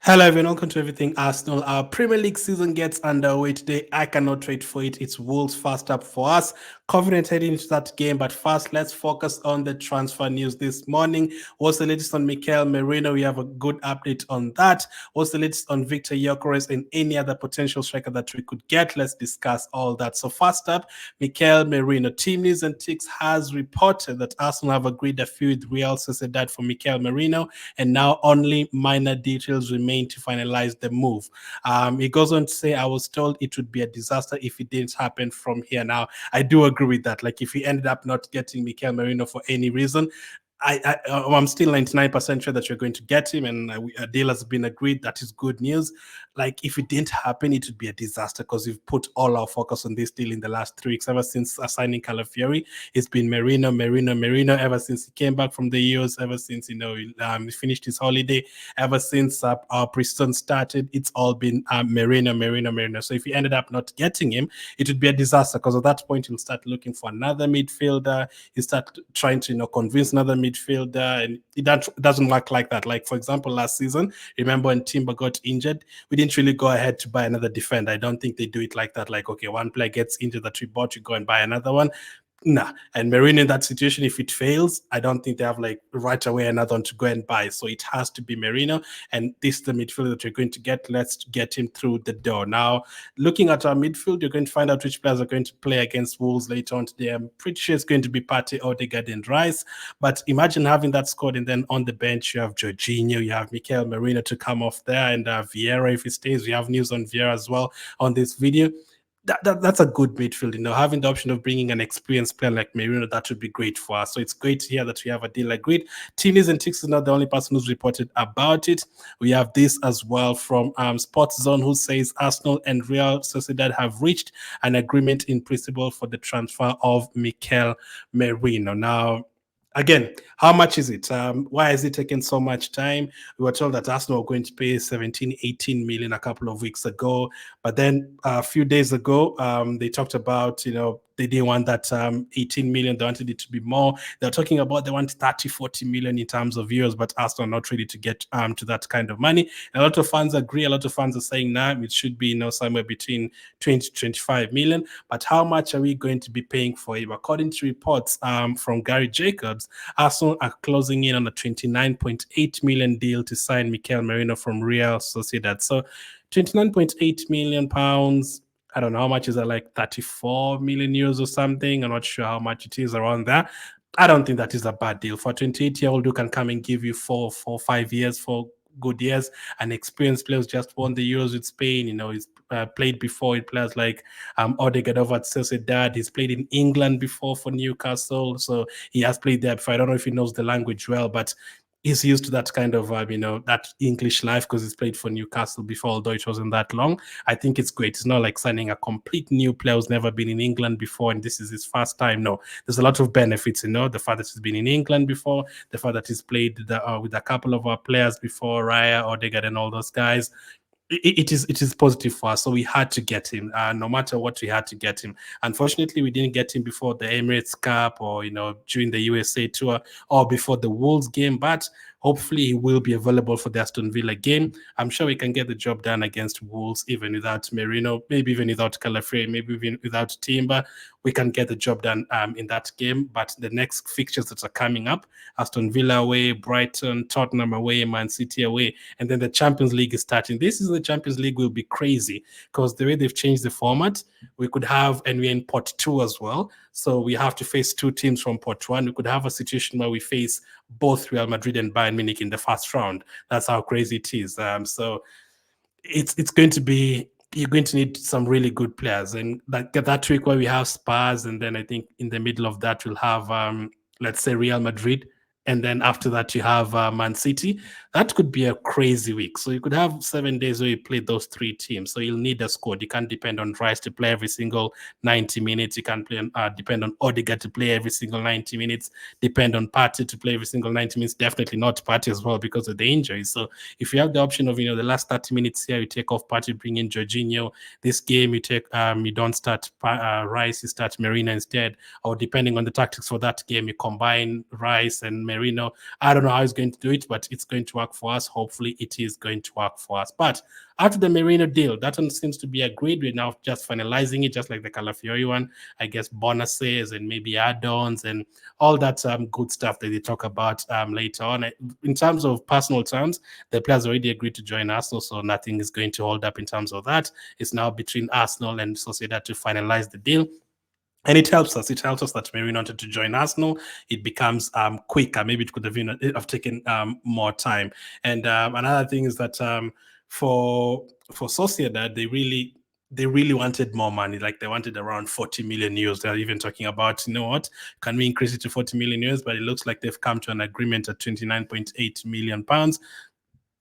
Hello everyone, welcome to Everything Arsenal. Our Premier League season gets underway today. I cannot wait for it. It's Wolves first up for us. Confident heading into that game, but first let's focus on the transfer news this morning. What's the latest on Mikel Merino? We have a good update on that. What's the latest on Victor Gyokeres and any other potential striker that we could get? Let's discuss all that. So first up, Mikel Merino. Team News and Ticks has reported that Arsenal have agreed a fee with Real Sociedad for Mikel Merino, and now only minor details remain to finalize the move. He goes on to say, I was told it would be a disaster if it didn't happen from here. Now, I do agree with that. Like, if he ended up not getting Mikel Merino for any reason, I'm still 99% sure that you're going to get him, and a deal has been agreed. That is good news. Like, if it didn't happen, it would be a disaster because we've put all our focus on this deal in the last 3 weeks. Ever since signing Calafiori, it's been Merino ever since he came back from the Euros, ever since he finished his holiday, ever since our pre-season started. It's all been Merino. So if he ended up not getting him, it would be a disaster because at that point he'll start looking for another midfielder. He'll start trying to convince another midfielder, and it doesn't work like that. Like, for example, last season, remember when Timber got injured, we didn't really go ahead to buy another defender. I don't think they do it like that. Like, okay, one player gets injured that we bought, you go and buy another one. Nah. And Merino in that situation, if it fails, I don't think they have like right away another one to go and buy. So it has to be Merino. And this is the midfielder that you're going to get. Let's get him through the door. Now, looking at our midfield, you're going to find out which players are going to play against Wolves later on today. I'm pretty sure it's going to be Partey, Odegaard, and Rice. But imagine having that squad, and then on the bench, you have Jorginho, you have Mikel Merino to come off there, and Vieira if he stays. We have news on Vieira as well on this video. That's a good midfield. Having the option of bringing an experienced player like Merino, that would be great for us. So it's great to hear that we have a deal agreed. Tini's and Tix is not the only person who's reported about it. We have this as well from Sports Zone, who says Arsenal and Real Sociedad have reached an agreement in principle for the transfer of Mikel Merino. Now, again, how much is it? Why has it taken so much time? We were told that Arsenal were going to pay 17, 18 million a couple of weeks ago. But then a few days ago, they talked about, they didn't want that 18 million. They wanted it to be more. They're talking about they want 30, 40 million in terms of euros, but Arsenal are not ready to get to that kind of money. And a lot of fans agree. A lot of fans are saying, nah, it should be somewhere between 20 to 25 million. But how much are we going to be paying for him? According to reports from Gary Jacobs, Arsenal are closing in on a 29.8 million deal to sign Mikel Merino from Real Sociedad. So 29.8 million pounds. I don't know how much is that, like 34 million euros or something. I'm not sure how much it is around there. I don't think that is a bad deal for a 28-year-old who can come and give you 5 years, 4 good years. An experienced player who's just won the Euros with Spain. He's played before with players like Odegaard over at Sociedad. He's played in England before for Newcastle, so he has played there before. I don't know if he knows the language well, but he's used to that kind of that English life because he's played for Newcastle before, although it wasn't that long. I think it's great. It's not like signing a complete new player who's never been in England before and this is his first time. No, there's a lot of benefits, the fact that he's been in England before, the fact that he's played with a couple of our players before, Raya, Odegaard, and all those guys. It is positive for us. So we had to get him, no matter what. We had to get him. Unfortunately, we didn't get him before the Emirates Cup or during the USA tour or before the Wolves game, but hopefully he will be available for the Aston Villa game. I'm sure we can get the job done against Wolves even without Merino, maybe even without Calafiori, maybe even without Timber. We can get the job done in that game. But the next fixtures that are coming up, Aston Villa away, Brighton, Tottenham away, Man City away, and then the Champions League is starting. This is the Champions League will be crazy because the way they've changed the format, we could have, and we're in pot 2 as well. So we have to face 2 teams from pot 1. We could have a situation where we face both Real Madrid and Bayern Munich in the first round. That's how crazy it is. So it's going to be, you're going to need some really good players. And that week where we have Spurs, and then I think in the middle of that we'll have, let's say, Real Madrid. And then after that, you have Man City. That could be a crazy week. So you could have 7 days where you play those 3 teams. So you'll need a squad. You can't depend on Rice to play every single 90 minutes. You can't depend on Odegaard to play every single 90 minutes. Depend on Partey to play every single 90 minutes. Definitely not Partey as well because of the injuries. So if you have the option of, the last 30 minutes here, you take off Partey, bring in Jorginho. This game, you don't start Rice, you start Merino instead. Or depending on the tactics for that game, you combine Rice and Merino. I don't know how he's going to do it, but it's going to work for us. Hopefully, it is going to work for us. But after the Merino deal, that one seems to be agreed. We're now just finalizing it, just like the Calafiori one. I guess bonuses and maybe add-ons and all that good stuff that they talk about later on. In terms of personal terms, the players already agreed to join Arsenal, so nothing is going to hold up in terms of that. It's now between Arsenal and Sociedad to finalize the deal. And it helps us. It helps us that Merino wanted to join Arsenal. It becomes quicker. Maybe it could have taken more time. And another thing is that for Sociedad, they really wanted more money. Like they wanted around 40 million euros. They're even talking about, you know what, can we increase it to 40 million euros? But it looks like they've come to an agreement at 29.8 million pounds.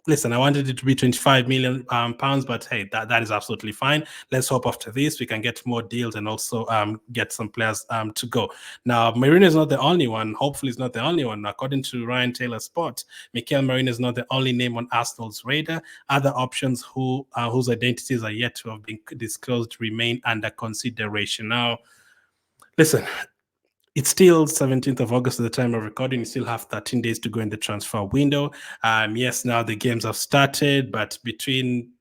Listen, I wanted it to be 25 million pounds, but hey, that is absolutely fine. Let's hope after this we can get more deals and also get some players to go. Now, Merino is not the only one. Hopefully, it's not the only one. According to Ryan Taylor Sport, Mikel Merino is not the only name on Arsenal's radar. Other options whose identities are yet to have been disclosed remain under consideration. Now, listen, it's still 17th of August at the time of recording. You still have 13 days to go in the transfer window. Yes, now the games have started, but between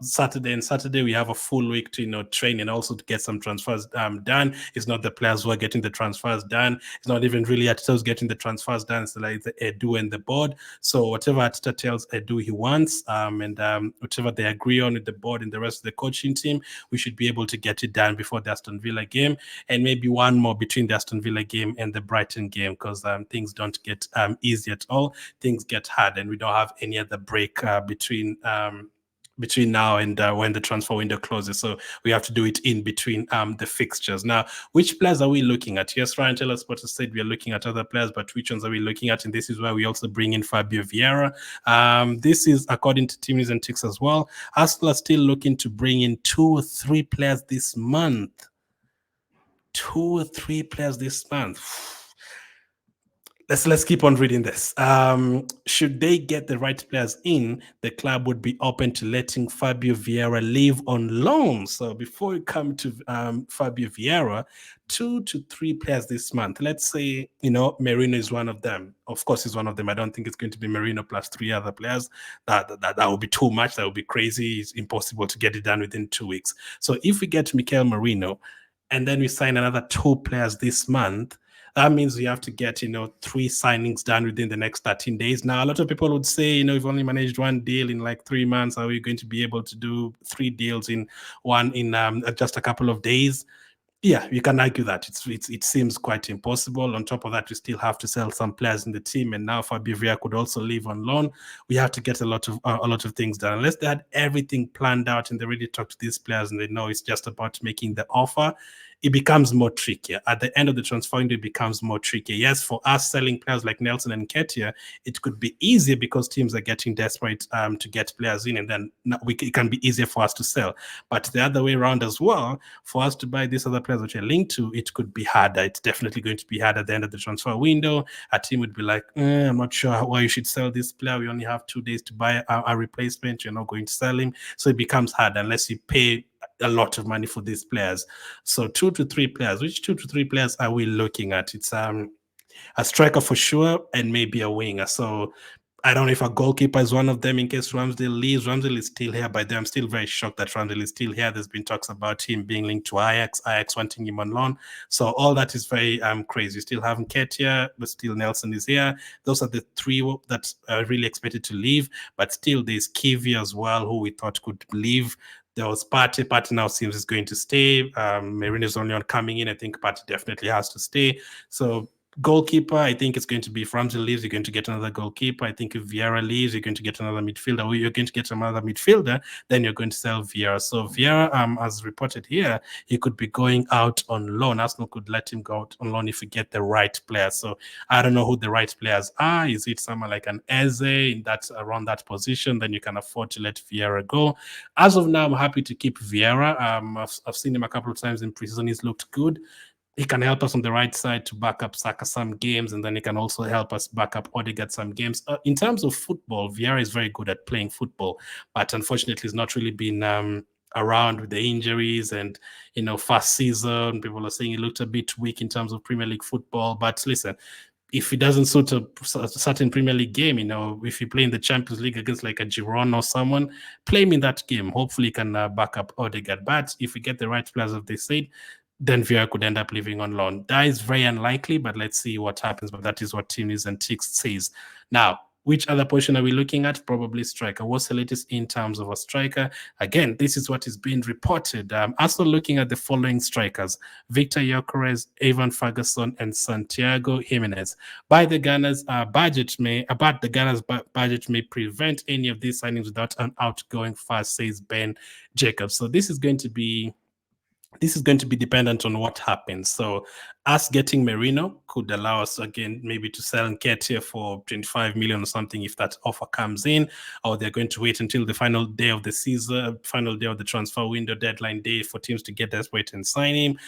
Saturday and Saturday, we have a full week to train and also to get some transfers done. It's not the players who are getting the transfers done. It's not even really Arteta who's getting the transfers done. It's like the Edu and the board. So whatever Arteta tells Edu he wants, and whatever they agree on with the board and the rest of the coaching team, we should be able to get it done before the Aston Villa game, and maybe one more between the Aston Villa game and the Brighton game, because things don't get easy at all. Things get hard, and we don't have any other break between now and when the transfer window closes. So we have to do it in between the fixtures. Now, which players are we looking at? Yes, Ryan Taylor Sport has said we are looking at other players, but which ones are we looking at? And this is where we also bring in Fabio Vieira. This is according to Team News and Ticks as well. Arsenal are still looking to bring in 2 or 3 players this month. 2 or 3 players this month. Let's keep on reading this. Should they get the right players in, the club would be open to letting Fabio Vieira leave on loan. So before we come to Fabio Vieira, 2 to 3 players this month. Let's say, Merino is one of them. Of course, he's one of them. I don't think it's going to be Merino plus 3 other players. That would be too much. That would be crazy. It's impossible to get it done within 2 weeks. So if we get Mikel Merino and then we sign another 2 players this month, that means we have to get, 3 signings done within the next 13 days. Now, a lot of people would say, we've only managed 1 deal in like 3 months. Are we going to be able to do 3 deals in just a couple of days? Yeah, you can argue that. It seems quite impossible. On top of that, we still have to sell some players in the team, and now Fabio Vieira could also leave on loan. We have to get a lot of things done. Unless they had everything planned out and they really talk to these players and they know it's just about making the offer, it becomes more trickier. At the end of the transfer window, it becomes more tricky. Yes, for us selling players like Nelson and Nketiah, it could be easier because teams are getting desperate to get players in, and then it can be easier for us to sell. But the other way around as well, for us to buy these other players which are linked to, it could be harder. It's definitely going to be harder at the end of the transfer window. A team would be like, I'm not sure why you should sell this player. We only have 2 days to buy a replacement. You're not going to sell him. So it becomes hard unless you pay a lot of money for these players. So 2 to 3 players. Which 2 to 3 players are we looking at? It's a striker for sure and maybe a winger. So I don't know if a goalkeeper is one of them in case Ramsdale leaves. Ramsdale is still here, by then I'm still very shocked that Ramsdale is still here. There's been talks about him being linked to Ajax wanting him on loan. So all that is very crazy. You still have Nketiah, but still Nelson is here. Those are the 3 that are really expected to leave. But still there's Kiwi as well, who we thought could leave. There was Partey. Partey now seems is going to stay. Merino is only on coming in. I think Partey definitely has to stay. So goalkeeper, I think it's going to be if Ramsey leaves, you're going to get another goalkeeper. I think if Vieira leaves, you're going to get another midfielder. Or you're going to get another midfielder, then you're going to sell Vieira. So Vieira, as reported here, he could be going out on loan. Arsenal could let him go out on loan if we get the right player. So I don't know who the right players are. Is it someone like an Eze in around that position? Then you can afford to let Vieira go. As of now, I'm happy to keep Vieira. I've seen him a couple of times in preseason. He's looked good. He can help us on the right side to back up Saka some games, and then he can also help us back up Odegaard some games. In terms of football, Vieira is very good at playing football, but unfortunately, he's not really been around with the injuries and, first season. People are saying he looked a bit weak in terms of Premier League football. But listen, if it doesn't suit a certain Premier League game, if you play in the Champions League against like a Girona or someone, play him in that game. Hopefully, you can back up Odegaard. But if we get the right players, as they said, then Vieira could end up leaving on loan. That is very unlikely, but let's see what happens. But that is what Team News and Ticks says. Now, which other position are we looking at? Probably striker. What's the latest in terms of a striker? Again, this is what is being reported. Also looking at the following strikers: Victor Gyokeres, Evan Ferguson, and Santiago Jimenez. By the Gunners' budget budget may prevent any of these signings without an outgoing fast, says Ben Jacobs. So this is going to be dependent on what happens. So us getting Merino could allow us again maybe to sell Nketiah for 25 million or something if that offer comes in, or they're going to wait until the final day of the season, final day of the transfer window, deadline day, for teams to get desperate and sign him.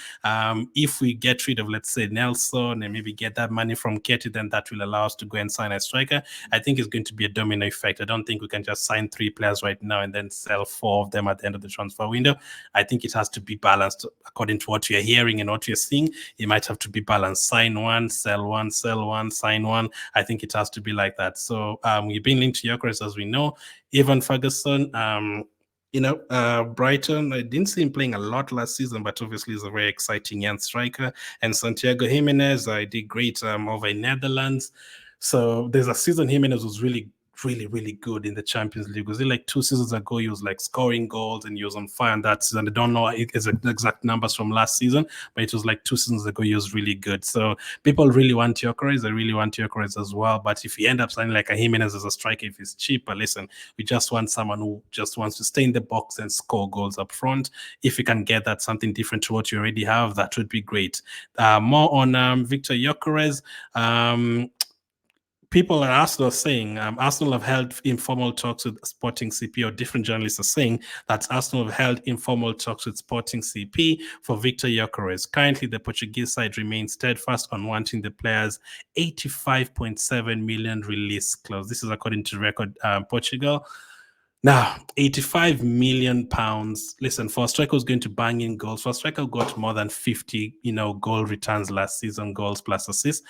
If we get rid of, let's say, Nelson and maybe get that money from Nketiah, then that will allow us to go and sign a striker. I think it's going to be a domino effect. I don't think we can just sign 3 players right now and then sell 4 of them at the end of the transfer window. I think it has to be balanced according to what you're hearing and what you're seeing. It might have to be balanced. Sign one, sell one, sign one. I think it has to be like that. So we've been linked to Gyokeres, as we know. Evan Ferguson, Brighton, I didn't see him playing a lot last season, but obviously he's a very exciting young striker. And Santiago Jimenez, I did great over in Netherlands. So there's a season Jimenez was really good in the Champions League. Was it like 2 seasons ago? He was like scoring goals and he was on fire in that season. I don't know the exact numbers from last season, but it was like 2 seasons ago. He was really good. So people really want Gyokeres. I really want Gyokeres as well. But if you end up signing like a Jimenez as a striker, if he's cheaper, listen, we just want someone who just wants to stay in the box and score goals up front. If you can get that something different to what you already have, that would be great. More on Victor Gyokeres. People at Arsenal are saying Arsenal have held informal talks with Sporting CP, or different journalists are saying that Arsenal have held informal talks with Sporting CP for Victor Gyokeres. Currently, the Portuguese side remains steadfast on wanting the player's 85.7 million release clause. This is according to Record Portugal. Now, 85 million pounds. Listen, for a striker who's going to bang in goals, for a striker who got more than 50, goal returns last season, goals plus assists.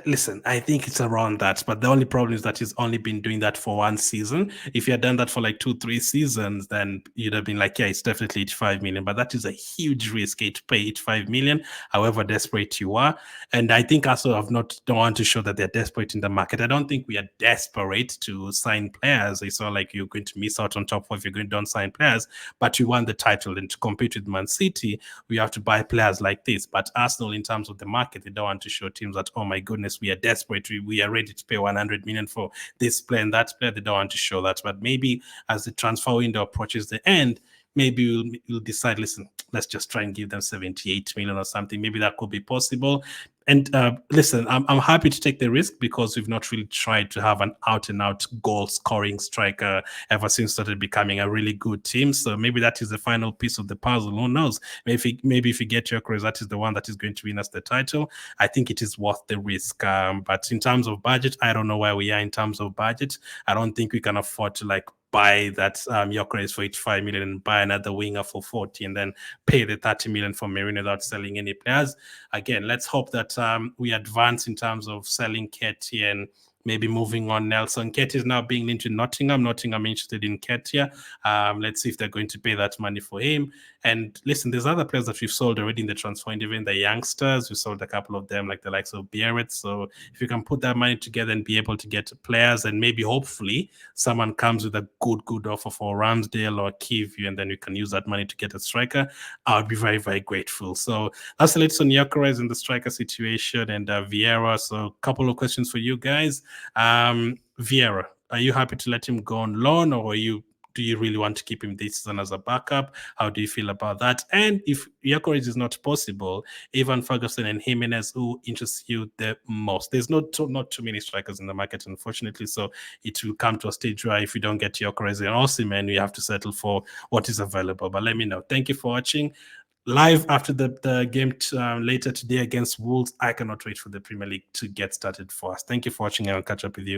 Listen, I think it's around that, but the only problem is that he's only been doing that for 1 season. If he had done that for like 2-3 seasons, then you'd have been like, yeah, it's definitely 85 million, but that is a huge risk to pay 85 million, however desperate you are. And I think also don't want to show that they're desperate in the market. I don't think we are desperate to sign players. It's not like you're going to miss out on top of if you're going to don't sign players, but you want the title, and to compete with Man City, we have to buy players like this. But Arsenal, in terms of the market, they don't want to show teams that, oh my goodness, we are desperate, we are ready to pay 100 million for this player and that player. They don't want to show that. But maybe as the transfer window approaches the end, maybe we'll decide, listen, let's just try and give them 78 million or something. Maybe that could be possible. And listen, I'm happy to take the risk because we've not really tried to have an out-and-out goal-scoring striker ever since started becoming a really good team. So maybe that is the final piece of the puzzle. Who knows? Maybe if you get Gyokeres, that is the one that is going to win us the title. I think it is worth the risk. But in terms of budget, I don't know where we are in terms of budget. I don't think we can afford to buy that Gyokeres for 85 million and buy another winger for 40 and then pay the 30 million for Merino without selling any players. Again, let's hope that we advance in terms of selling Nketiah and maybe moving on Nelson. Nketiah is now being linked to Nottingham. Nottingham interested in Nketiah. Let's see if they're going to pay that money for him. And listen, there's other players that we've sold already in the transfer, and even the youngsters. We sold a couple of them, like the likes of Vieira. So if you can put that money together and be able to get players, and maybe hopefully someone comes with a good offer for Ramsdale or Kivu, and then we can use that money to get a striker, I would be very, very grateful. So that's the latest on Gyokeres in the striker situation and Vieira. So a couple of questions for you guys. Vieira, are you happy to let him go on loan, or do you really want to keep him this season as a backup? How do you feel about that? And if Gyokeres is not possible, Evan Ferguson and Jimenez, who interests you the most? There's not too many strikers in the market, unfortunately, so it will come to a stage where if you don't get Gyokeres and Osimhen, you have to settle for what is available. But let me know. Thank you for watching. Live after the game later today against Wolves. I cannot wait for the Premier League to get started for us. Thank you for watching, and I'll catch up with you